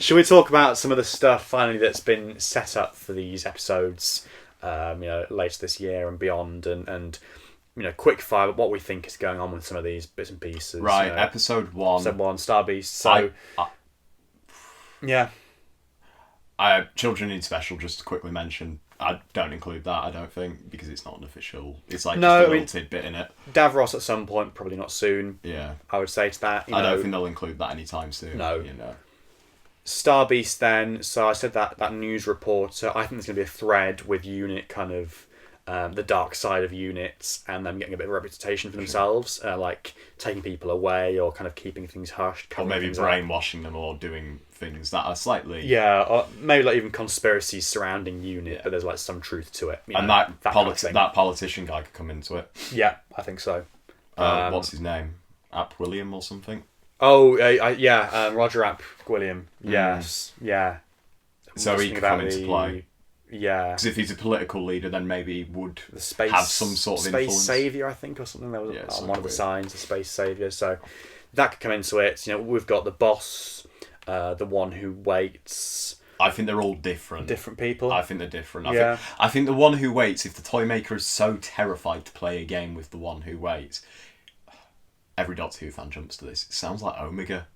Shall we talk about some of the stuff finally that's been set up for these episodes, later this year and beyond, and quick fire what we think is going on with some of these bits and pieces. Right, episode 1. Episode 1, Star Beast. So, yeah. Children Need Special, just to quickly mention, I don't include that, I don't think, because it's not an official... It's like just a little tidbit in it. Davros at some point, probably not soon. Yeah. I would say to that. I don't think they'll include that anytime soon. No. Star Beast then, so I said that news reporter, I think there's going to be a thread with Unit kind of... the dark side of units and them getting a bit of a reputation for themselves, like taking people away or kind of keeping things hushed. Or maybe brainwashing them or doing things that are slightly... Yeah, or maybe like even conspiracies surrounding Unit, but there's like some truth to it. And that politician guy could come into it. Yeah, I think so. What's his name? App William or something? Oh, Roger App William. Yes, yeah. So he could come into play. Yeah. Because if he's a political leader, then maybe he would have some sort of influence. Space Saviour, I think, or something. That was on one of the signs, the Space Saviour. So that could come into it. We've got the boss, the one who waits. I think they're all different. Different people? I think they're different. I think the one who waits, if the toy maker is so terrified to play a game with the one who waits... Every Doctor Who fan jumps to this. It sounds like Omega.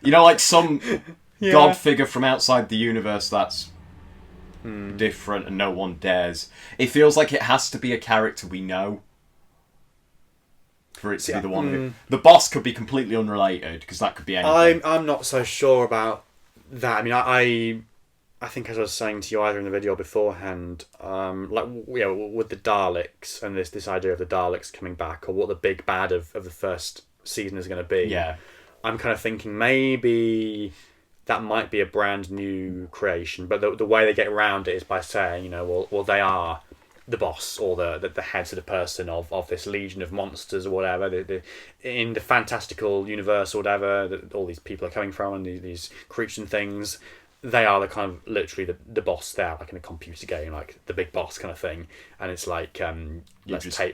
Like some god figure from outside the universe that's... different and no one dares. It feels like it has to be a character we know for it to be the one who... The boss could be completely unrelated, because that could be anything. I'm not so sure about that. I mean, I think, as I was saying to you either in the video beforehand, with the Daleks and this idea of the Daleks coming back, or what the big bad of the first season is going to be. Yeah. I'm kind of thinking maybe that might be a brand new creation, but the way they get around it is by saying, well, they are the boss or the head of the person of this legion of monsters or whatever. In the fantastical universe or whatever that all these people are coming from, and these creatures and things, they are the kind of literally the boss there, like in a computer game, like the big boss kind of thing. And it's like,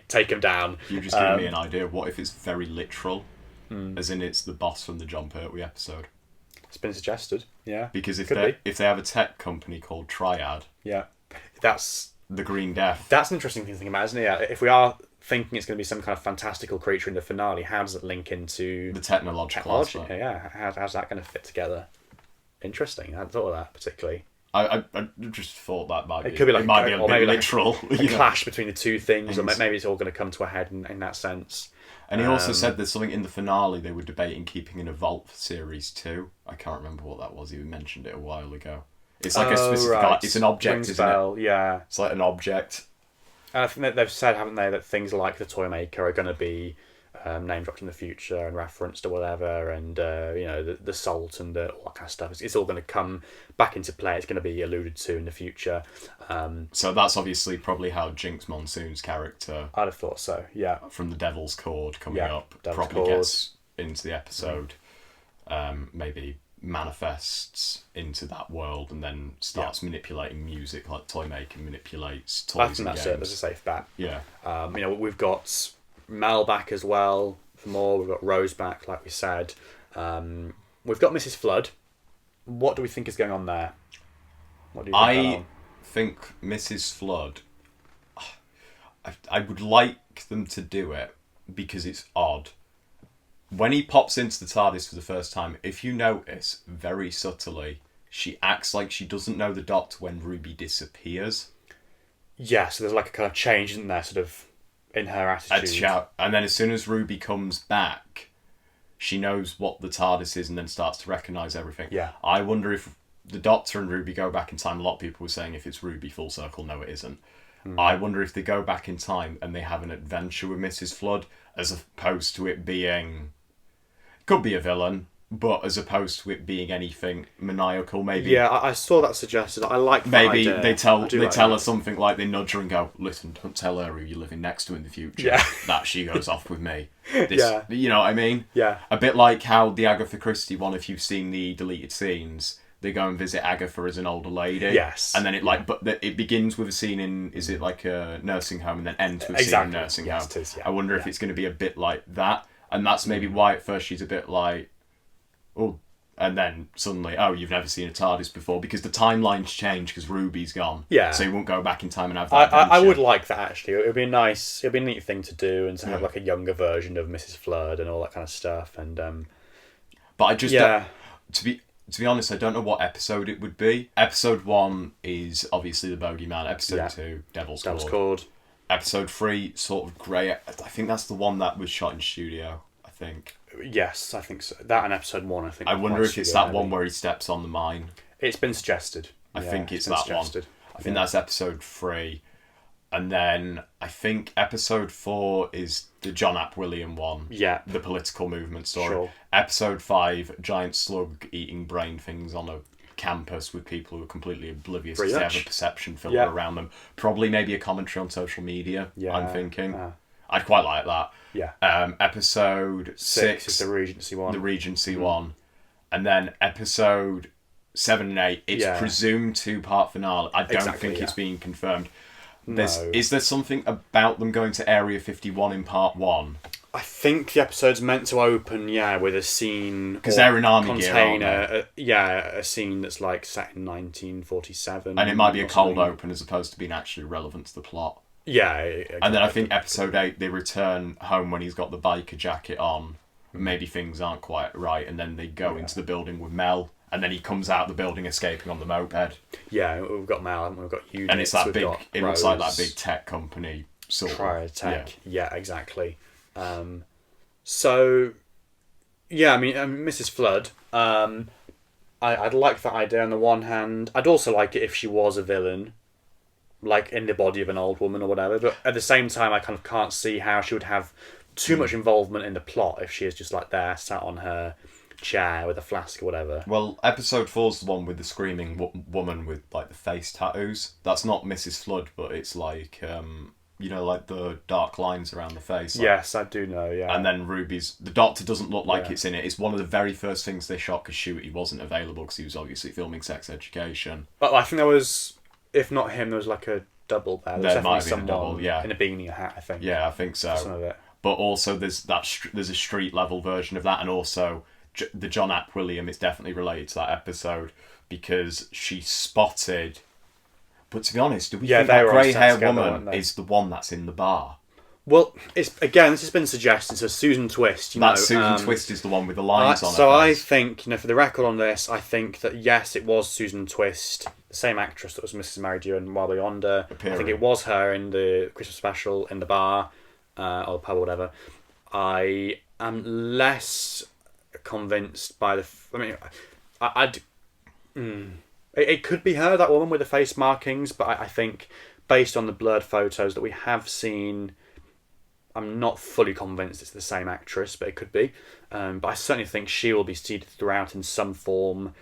take them down. You just gave me an idea. What if it's very literal, as in it's the boss from the John Pertwee episode? It's been suggested, yeah. Because if they have a tech company called Triad, that's the Green Death. That's an interesting thing to think about, isn't it? Yeah. If we are thinking it's going to be some kind of fantastical creature in the finale, how does it link into the technological aspect? Yeah, how's that going to fit together? Interesting. I hadn't thought of that particularly. I just thought that might be... It could be like... It might be a bit literal. A clash between the two things, or maybe it's all going to come to a head in that sense. And he also said there's something in the finale they were debating keeping in Evolve Series 2. I can't remember what that was. He mentioned it a while ago. It's like a specific... Right. It's an object, isn't it? Yeah. It's like an object. And I think that they've said, haven't they, that things like the toy maker are going to be name dropped in the future and referenced or whatever, and the salt and all that kind of stuff. It's all going to come back into play. It's going to be alluded to in the future. So that's obviously probably how Jinx Monsoon's character... I'd have thought so, yeah. From the Devil's Cord coming up, Devil's probably Cord. gets into the episode, maybe manifests into that world and then starts manipulating music like Toymaker manipulates toys. I think and that's games. it. That's a safe bet. Yeah. We've got Mel back as well for more. We've got Rose back, like we said. We've got Mrs. Flood. What do we think is going on there? What do you think? I think Mrs. Flood... I would like them to do it because it's odd. When he pops into the TARDIS for the first time, if you notice, very subtly, she acts like she doesn't know the Doctor when Ruby disappears. Yeah, so there's like a kind of change, isn't there, sort of, in her attitude. And then as soon as Ruby comes back, she knows what the TARDIS is and then starts to recognise everything. Yeah. I wonder if the Doctor and Ruby go back in time. A lot of people were saying if it's Ruby full circle, no it isn't. I wonder if they go back in time and they have an adventure with Mrs. Flood, as opposed to it being... Could be a villain, but as opposed to it being anything maniacal, maybe. Yeah, I saw that suggested. I like that maybe idea. they tell her something like, they nudge her and go, listen, don't tell her who you're living next to in the future. Yeah. That she goes off with me. You know what I mean? Yeah. A bit like how the Agatha Christie one, if you've seen the deleted scenes, they go and visit Agatha as an older lady. Yes. And then it begins with a scene in, is it like a nursing home, and then ends with a scene in a nursing home. It is, yeah. I wonder if it's going to be a bit like that. And that's maybe why at first she's a bit like, oh, And then suddenly, oh, you've never seen a TARDIS before because the timeline's changed because Ruby's gone. Yeah. So you won't go back in time and have that I adventure. would like that, actually. It would be nice. It would be a neat thing to do, and to have like a younger version of Mrs. Flood and all that kind of stuff. And But I just don't, to be honest, I don't know what episode it would be. Episode 1 is obviously the Bogeyman. Episode 2, Devil's Cord. Episode 3, sort of grey. I think that's the one that was shot in studio. I think. Yes, I think so. That and episode 1, I think. I wonder if it's that one where he steps on the mine. It's been suggested. I think it's that one. I think that's episode 3. And then I think episode 4 is the John Ap William one. Yeah. The political movement story. Sure. Episode 5, giant slug eating brain things on a campus with people who are completely oblivious because they have a perception filter around them. Probably maybe a commentary on social media, I'm thinking. I'd quite like that. Yeah. Episode 6 is the Regency one. The Regency one. And then episode 7 and 8, it's presumed 2-part finale. I don't think it's being confirmed. Is there something about them going to Area 51 in part 1? I think the episode's meant to open, with a scene because they're in army gear, aren't they? a scene that's like set in 1947, and it might be a cold open as opposed to being actually relevant to the plot. Yeah, exactly. And then I think episode 8 they return home when he's got the biker jacket on. Maybe things aren't quite right, and then they go into the building with Mel, and then he comes out the building escaping on the moped. Yeah, we've got Mel, and we've got units, and it's that big. It looks like that big tech company. Tech. Yeah, exactly. So, yeah, I mean, Mrs. Flood, I'd like that idea on the one hand. I'd also like it if she was a villain, like in the body of an old woman or whatever. But at the same time, I kind of can't see how she would have too much involvement in the plot if she is just like there, sat on her chair with a flask or whatever. Well, episode 4's the one with the screaming woman with like the face tattoos. That's not Mrs. Flood, but it's like... like the dark lines around the face. Yes, I do know, yeah. And then the Doctor doesn't look like it's in it. It's one of the very first things they shot because Ncuti wasn't available because he was obviously filming Sex Education. But I think there was, if not him, there was like a double there. There might have been a double, in a beanie hat, I think. Yeah, I think so. Some of it. But also there's a street level version of that, and also the John Ap William is definitely related to that episode because she spotted... But to be honest, do we think that grey-haired woman is the one that's in the bar? Well, this has been suggested. So Susan Twist, Susan Twist is the one with the lines on her So face. I think, for the record on this, I think that yes, it was Susan Twist, the same actress that was Mrs. Married and While We're Yonder. I think it was her in the Christmas special in the bar or the pub or whatever. I am less convinced by the. It could be her, that woman with the face markings, but I think based on the blurred photos that we have seen, I'm not fully convinced it's the same actress, but it could be. But I certainly think she will be seated throughout in some form,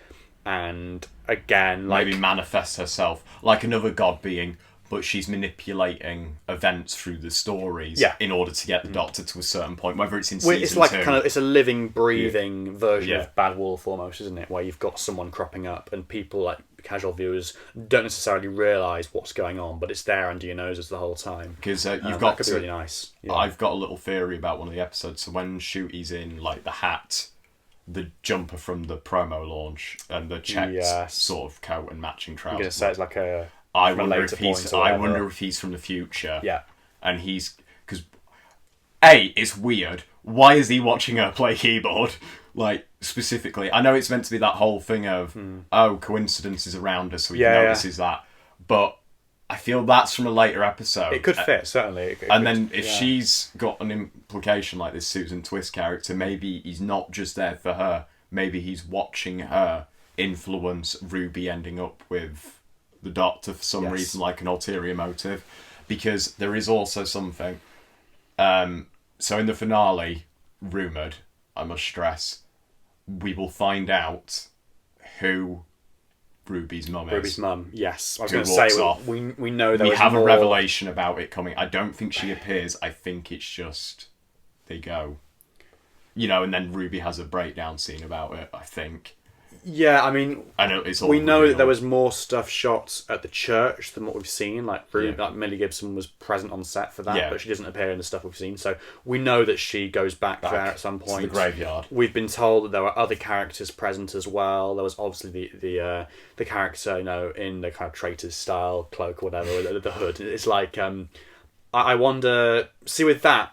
and again, maybe manifest herself like another god being, but she's manipulating events through the stories in order to get the Doctor to a certain point, whether it's in season 2. It's a living, breathing version of Bad Wolf almost, isn't it? Where you've got someone cropping up and people, like casual viewers, don't necessarily realise what's going on, but it's there under your noses the whole time. Because you've got that could be really nice. Yeah. I've got a little theory about one of the episodes. So when Ncuti's in like the hat, the jumper from the promo launch, and the checked sort of coat and matching trousers. I'm going to say it's like a... I wonder if he's from the future. Yeah. And he's... Because, A, it's weird. Why is he watching her play keyboard? Like, specifically. I know it's meant to be that whole thing of, coincidences around us, so he notices that. But I feel that's from a later episode. It could fit, certainly. Then if she's got an implication like this Susan Twist character, maybe he's not just there for her. Maybe he's watching her influence Ruby ending up with the Doctor for some reason, like an ulterior motive. Because there is also something... so in the finale, rumoured, I must stress, we will find out who Ruby's mum is. Ruby's mum, yes. I was going to say, we know there we was have more... a revelation about it coming. I don't think she appears. I think it's just they go. And then Ruby has a breakdown scene about it, I think. Yeah, I mean, I know it's all we know that real. there was more stuff shot at the church than what we've seen. Like, Yeah. like Millie Gibson was present on set for that, Yeah. but she doesn't appear in the stuff we've seen. So we know that she goes back there at some to point. the graveyard. We've been told that there were other characters present as well. There was obviously the character, in the kind of traitor's style cloak or whatever, the hood. It's like, I wonder. See, with that,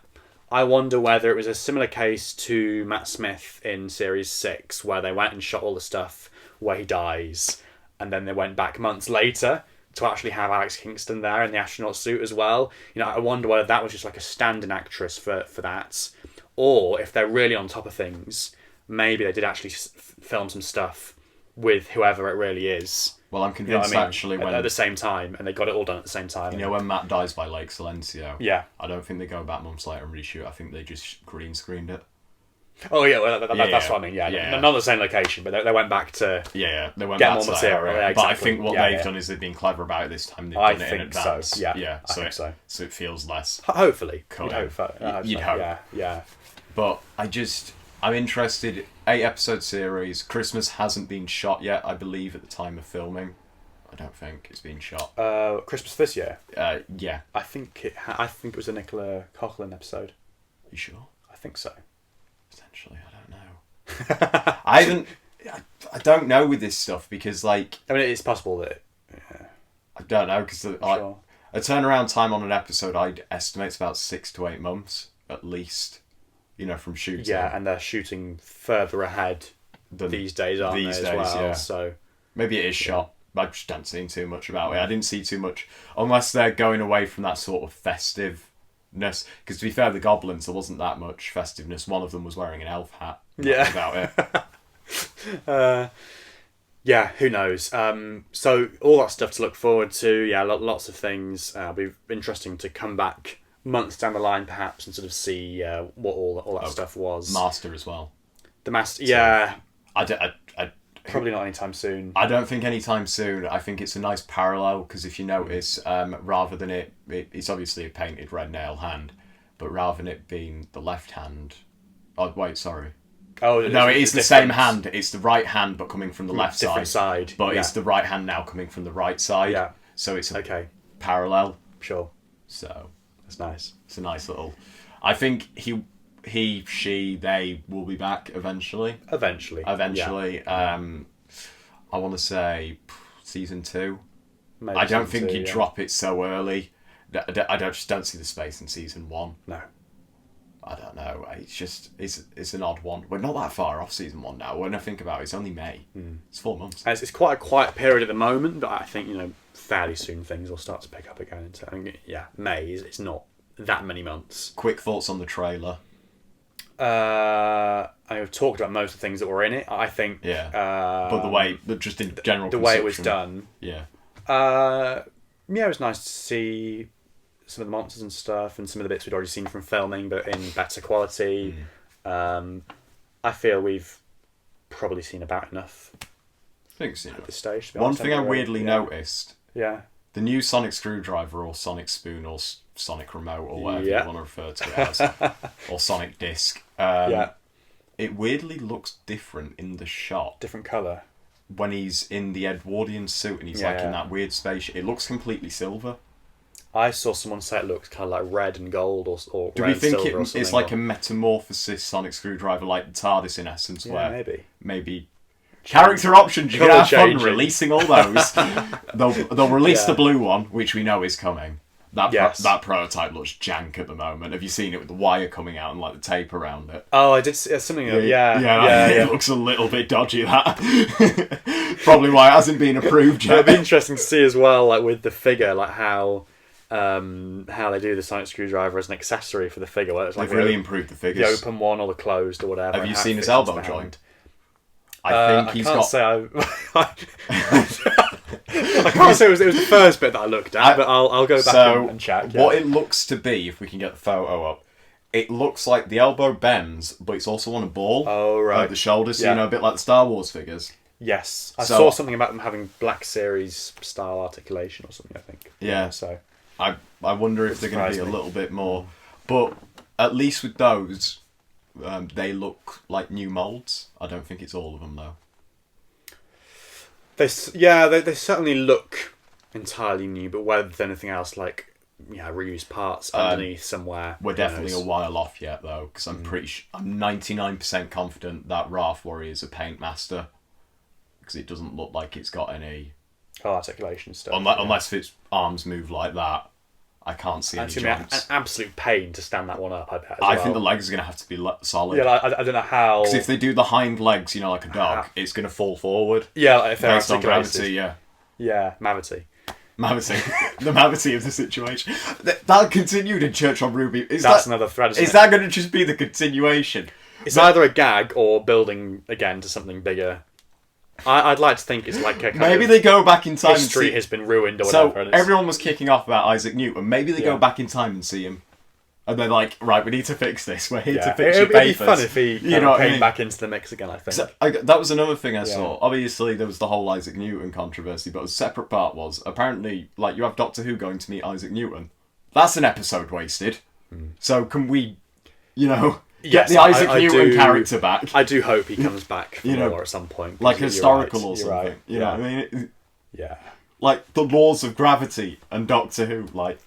I wonder whether it was a similar case to Matt Smith in Series 6, where they went and shot all the stuff where he dies, and then they went back months later to actually have Alex Kingston there in the astronaut suit as well. I wonder whether that was just like a stand-in actress for that, or if they're really on top of things, maybe they did actually film some stuff with whoever it really is. Well, I'm convinced actually when at the same time, and they got it all done at the same time. when Matt dies by Lake Silencio. Yeah. I don't think they go back months later and reshoot. I think they just green screened it. Oh yeah, well, that's what I mean. Yeah. Not the same location, but they went back to they went get back more to that material. area. Yeah, But I exactly. think what they've done is they've been clever about it this time. They've I done it in think so. advance. Yeah. I think so. So it feels less. Hopefully, Cut you'd hope. You'd hope. Yeah. But I'm interested. 8-episode series. Christmas hasn't been shot yet, I believe, at the time of filming. I don't think it's been shot. Christmas this year. Yeah. I think it was a Nicola Coughlan episode. You sure? I think so. Potentially, I don't know. I don't know with this stuff because, like, I mean, it's possible that. I don't know because Sure. a turnaround time on an episode I'd estimate it's about 6 to 8 months at least. From shooting. Yeah, and they're shooting further ahead these days, aren't they? As well? Yeah. So maybe it is shot. I just don't see too much about it. I didn't see too much unless they're going away from that sort of festiveness. Because to be fair, the goblins, there wasn't that much festiveness. One of them was wearing an elf hat. Yeah. About it. Yeah, who knows? So all that stuff to look forward to. Yeah, lots of things. It'll be interesting to come back months down the line, perhaps, and sort of see what all that stuff was. Master as well. The Master, yeah. I Probably not anytime soon. I don't think anytime soon. I think it's a nice parallel because if you notice, rather than it's obviously a painted red nail hand, but rather than it being the left hand. Oh wait, sorry. Oh no, it is the same hand. It's the right hand, but coming from the left different side. But it's the right hand now coming from the right side. Yeah. So it's a parallel. Sure. So that's nice. It's a nice little. I think he, she, they will be back eventually. Eventually. Yeah. I want to say season 2. Maybe I don't think season 2, you drop it so early. I just don't see the space in season 1. No. I don't know. It's just it's an odd one. We're not that far off season 1 now. When I think about it, it's only May. It's 4 months. It's quite a quiet period at the moment, but I think fairly soon things will start to pick up again. May it's not that many months. Quick thoughts on the trailer. I've talked about most of the things that were in it. I think. Yeah. But just in general. The way it was done. Yeah. It was nice to see some of the monsters and stuff, and some of the bits we'd already seen from filming, but in better quality. I feel we've probably seen about enough. I think so. At this stage. One thing I weirdly noticed. Yeah. The new Sonic Screwdriver or Sonic Spoon or Sonic Remote or whatever you want to refer to it as, or Sonic Disc. It weirdly looks different in the shot. Different colour. When he's in the Edwardian suit and he's in that weird spaceship, it looks completely silver. I saw someone say it looks kind of like red and gold or Do red we think silver it's like a metamorphosis Sonic Screwdriver like the TARDIS in essence? Yeah, where maybe. Character options, you can have fun changing. releasing all those. they'll release the blue one, which we know is coming. That prototype looks jank at the moment. Have you seen it with the wire coming out and like the tape around it? Oh, I did see something. It looks a little bit dodgy. That probably why it hasn't been approved yet. It'd be interesting to see as well, like with the figure, like how they do the Sonic Screwdriver as an accessory for the figure. Where it's like they've really improved the figures. The open one or the closed or whatever. Have you seen his elbow joint? I can't say I can't say it was the first bit that I looked at, but I'll go back and check. What it looks to be, if we can get the photo up, it looks like the elbow bends, but it's also on a ball. Oh, right. At the shoulders, so a bit like the Star Wars figures. Yes. I saw something about them having Black Series style articulation or something, I think. Yeah. So I wonder if they're going to be a little bit more... But at least with those, they look like new moulds. I don't think it's all of them, though. They certainly look entirely new, but whether there's anything else like reused parts underneath somewhere, We're definitely a while off yet though, because I'm I'm 99% confident that Wrath Warrior is a paint master, because it doesn't look like it's got any articulation stuff. Unless its arms move like that, I can't see any It's gonna be joints. an absolute pain to stand that one up. I bet. I think the legs are going to have to be solid. Yeah, I don't know how. Because if they do the hind legs, like a dog, it's going to fall forward. Yeah, like if they're based on articulated. gravity. Yeah, Mavity. The Mavity of the situation. That continued in Church on Ruby. That's another thread. Is that going to just be the continuation? It's either a gag or building again to something bigger. I'd like to think it's like a kind maybe of they go back in time. History has been ruined or whatever. So everyone was kicking off about Isaac Newton. Maybe they go back in time and see him, and they're like, "Right, we need to fix this. We're here to fix your papers." It'd be fun if he came back into the mix again. I think. So, that was another thing I saw. Obviously, there was the whole Isaac Newton controversy, but a separate part was apparently like you have Doctor Who going to meet Isaac Newton. That's an episode wasted. So can we, get the Isaac Newton character back? I do hope he comes back for more at some point. Like historical or something. Right. You know what I mean? Yeah. Like the laws of gravity and Doctor Who, like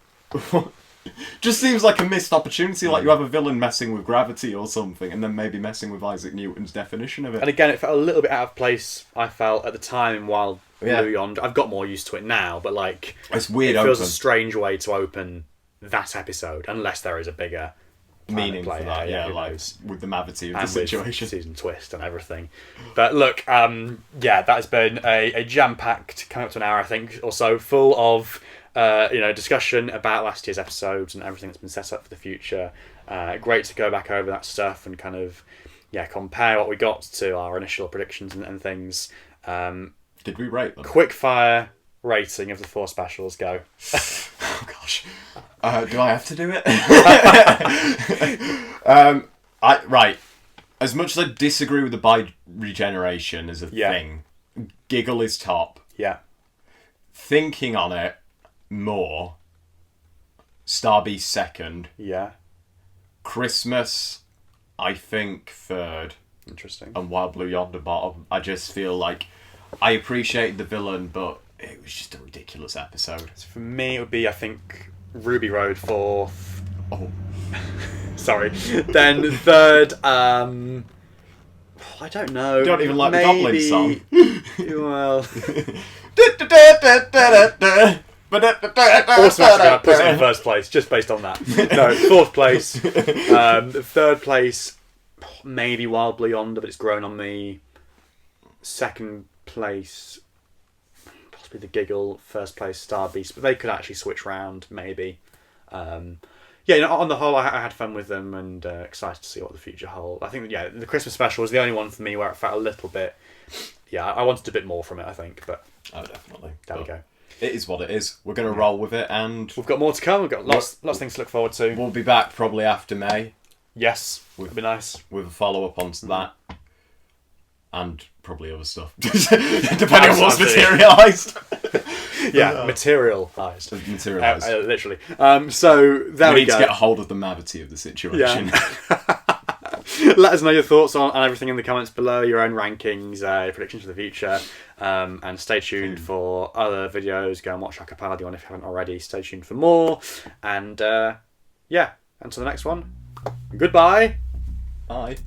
just seems like a missed opportunity. Like you have a villain messing with gravity or something, and then maybe messing with Isaac Newton's definition of it. And again, it felt a little bit out of place. I felt at the time in Wild Blue Yonder. I've got more used to it now, but like it's weird. It feels a strange way to open that episode, unless there is a bigger meaning for that. Yeah, like with the Mavity of the situation, season twist and everything. But look, that has been a jam-packed, coming up to an hour, I think, or so, full of discussion about last year's episodes and everything that's been set up for the future. Great to go back over that stuff and kind of compare what we got to our initial predictions and things. Did we rate them? Quick fire rating of the 4 specials. Go. Oh gosh, do I have to do it? Right. As much as I disagree with the bi-regeneration as a thing, Giggle is top. Yeah. Thinking on it more, Starbeast second. Yeah. Christmas, I think third. Interesting. And Wild Blue Yonder bottom. I just feel like I appreciated the villain, but it was just a ridiculous episode. So for me, it would be, I think, Ruby Road 4th. Oh. Sorry. Then third, I don't know. You don't even like the Goblin song. Well... Automatically put it in first place, just based on that. No, 4th place. 3rd place, maybe Wild Blue Yonder, but it's grown on me. 2nd place... the Giggle, 1st place Starbeast, but they could actually switch round maybe. On the whole, I had fun with them and excited to see what the future holds. I think the Christmas special was the only one for me where it felt a little bit. I wanted a bit more from it, I think, but definitely. There we go. It is what it is. We're going to roll with it, and we've got more to come. We've got lots of things to look forward to. We'll be back probably after May. Yes, would be nice with a follow up onto that. And probably other stuff, depending on what's materialised. Materialised. Literally. So there we go. We need to get a hold of the Mavity of the situation. Let us know your thoughts on everything in the comments below, your own rankings, predictions for the future, and stay tuned for other videos. Go and watch our Capaldi one if you haven't already. Stay tuned for more. And until the next one, goodbye. Bye.